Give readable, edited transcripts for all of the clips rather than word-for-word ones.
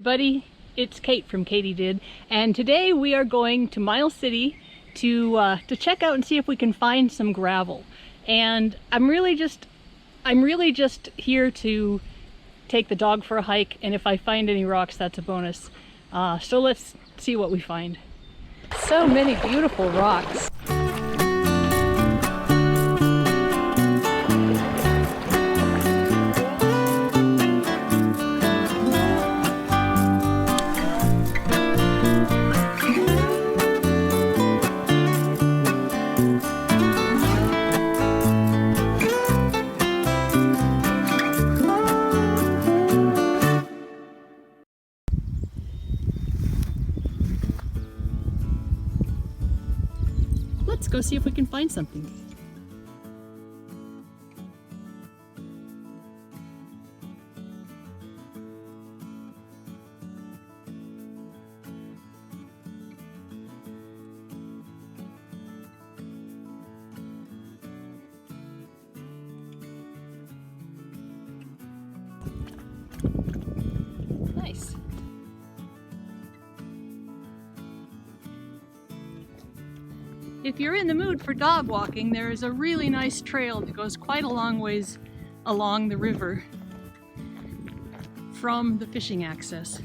Everybody, it's Kate from Katie Did, and today we are going to Miles City to check out and see if we can find some gravel. And I'm really just here to take the dog for a hike, and if I find any rocks, that's a bonus. So let's see what we find. So many beautiful rocks. Let's go see if we can find something. Nice. If you're in the mood for dog walking, there is a really nice trail that goes quite a long ways along the river from the fishing access.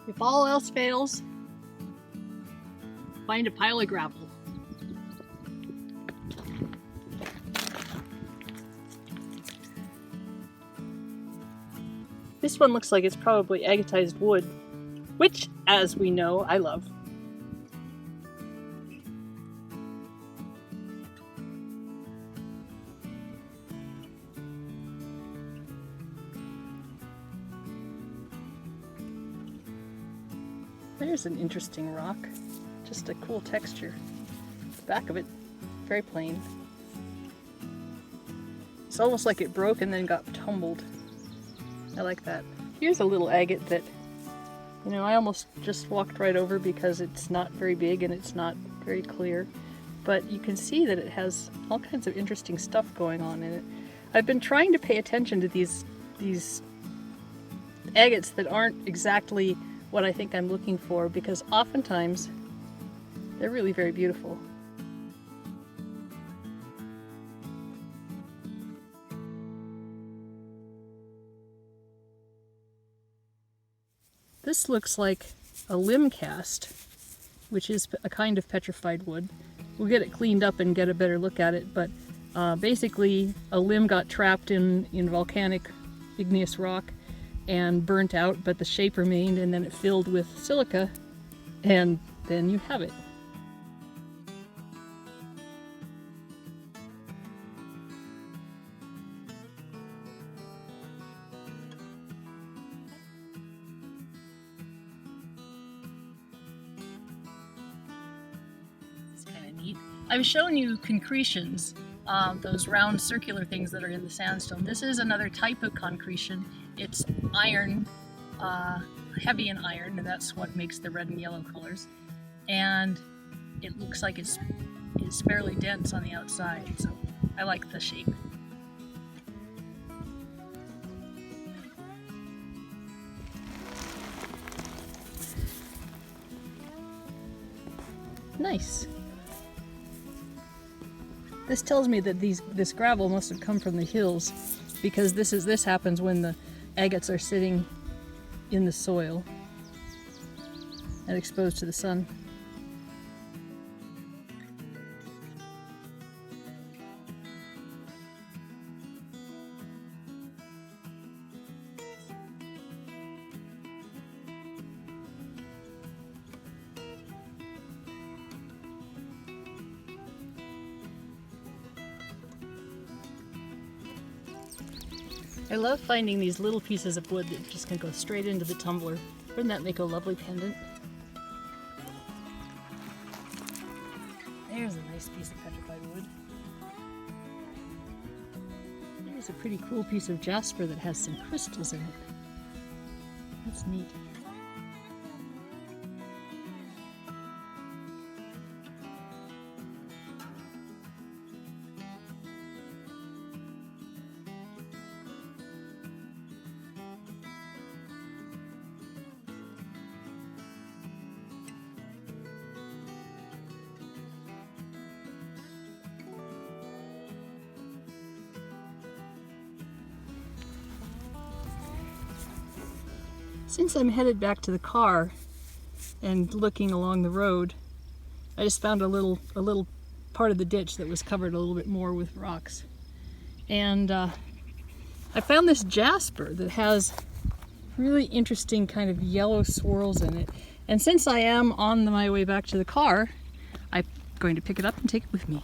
If all else fails, find a pile of gravel. This one looks like it's probably agatized wood, which, as we know, I love. There's an interesting rock, just a cool texture. The back of it, very plain. It's almost like it broke and then got tumbled. I like that. Here's a little agate that, I almost just walked right over because it's not very big and it's not very clear. But you can see that it has all kinds of interesting stuff going on in it. I've been trying to pay attention to these agates that aren't exactly what I think I'm looking for, because oftentimes they're really very beautiful. This looks like a limb cast, which is a kind of petrified wood. We'll get it cleaned up and get a better look at it, but basically a limb got trapped in volcanic igneous rock and burnt out, but the shape remained, and then it filled with silica, and then you have it. It's kind of neat. I've shown you concretions, those round circular things that are in the sandstone. This is another type of concretion. It's iron, heavy in iron, and that's what makes the red and yellow colors. And it looks like it's fairly dense on the outside, so I like the shape. Nice. This tells me that this gravel must have come from the hills, because this happens when the agates are sitting in the soil and exposed to the sun. I love finding these little pieces of wood that just can go straight into the tumbler. Wouldn't that make a lovely pendant? There's a nice piece of petrified wood. It's a pretty cool piece of jasper that has some crystals in it. That's neat. Since I'm headed back to the car and looking along the road, I just found a little part of the ditch that was covered a little bit more with rocks. And I found this jasper that has really interesting kind of yellow swirls in it. And since I am on my way back to the car, I'm going to pick it up and take it with me.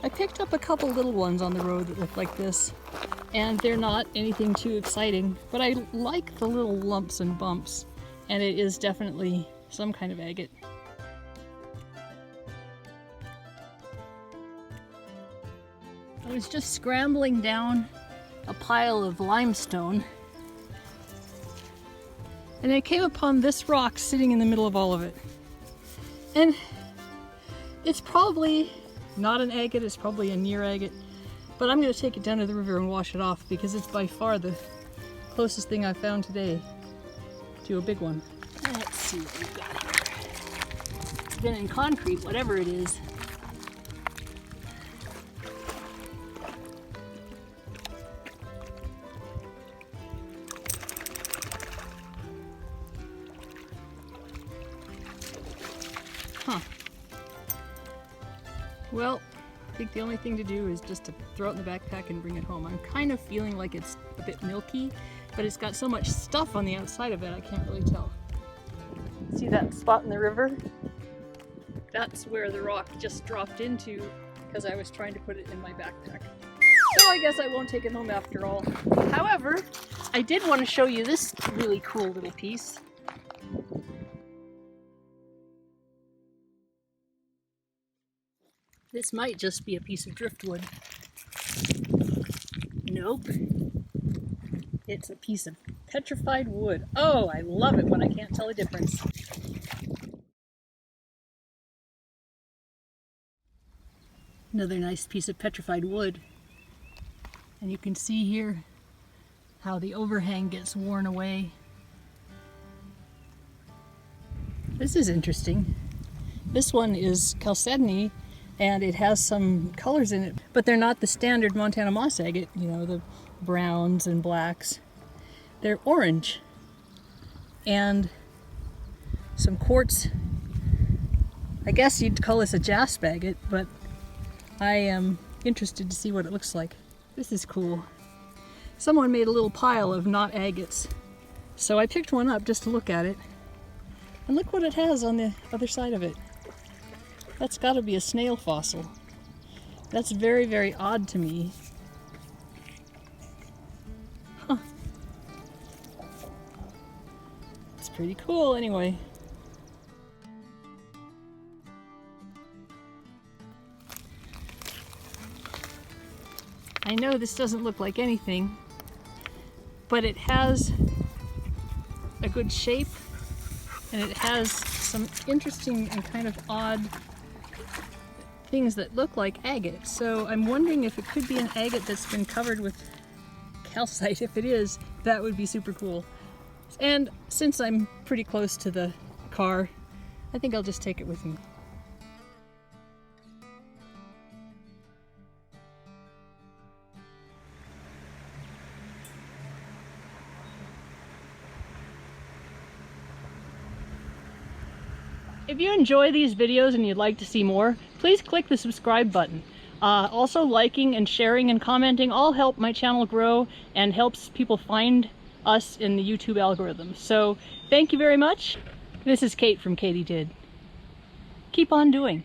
I picked up a couple little ones on the road that look like this, and they're not anything too exciting, but I like the little lumps and bumps, and it is definitely some kind of agate. I was just scrambling down a pile of limestone, and I came upon this rock sitting in the middle of all of it. And it's probably not an agate, it's probably a near agate, but I'm going to take it down to the river and wash it off because it's by far the closest thing I've found today to a big one. Let's see what we've got here. It's been in concrete, whatever it is. Huh. Well, I think the only thing to do is just to throw it in the backpack and bring it home. I'm kind of feeling like it's a bit milky, but it's got so much stuff on the outside of it, I can't really tell. See that spot in the river? That's where the rock just dropped into because I was trying to put it in my backpack. So I guess I won't take it home after all. However, I did want to show you this really cool little piece. This might just be a piece of driftwood. Nope. It's a piece of petrified wood. Oh, I love it when I can't tell a difference. Another nice piece of petrified wood. And you can see here how the overhang gets worn away. This is interesting. This one is chalcedony, and it has some colors in it, but they're not the standard Montana moss agate, you know, the browns and blacks. They're orange and some quartz. I guess you'd call this a jasper agate, but I am interested to see what it looks like. This is cool. Someone made a little pile of not agates, so I picked one up just to look at it. And look what it has on the other side of it. That's got to be a snail fossil. That's very, very odd to me. Huh. It's pretty cool anyway. I know this doesn't look like anything, but it has a good shape and it has some interesting and kind of odd things that look like agate. So I'm wondering if it could be an agate that's been covered with calcite. If it is, that would be super cool. And since I'm pretty close to the car, I think I'll just take it with me. If you enjoy these videos and you'd like to see more, please click the subscribe button. Also, liking and sharing and commenting all help my channel grow and helps people find us in the YouTube algorithm. So thank you very much. This is Kate from Katie Did. Keep on doing.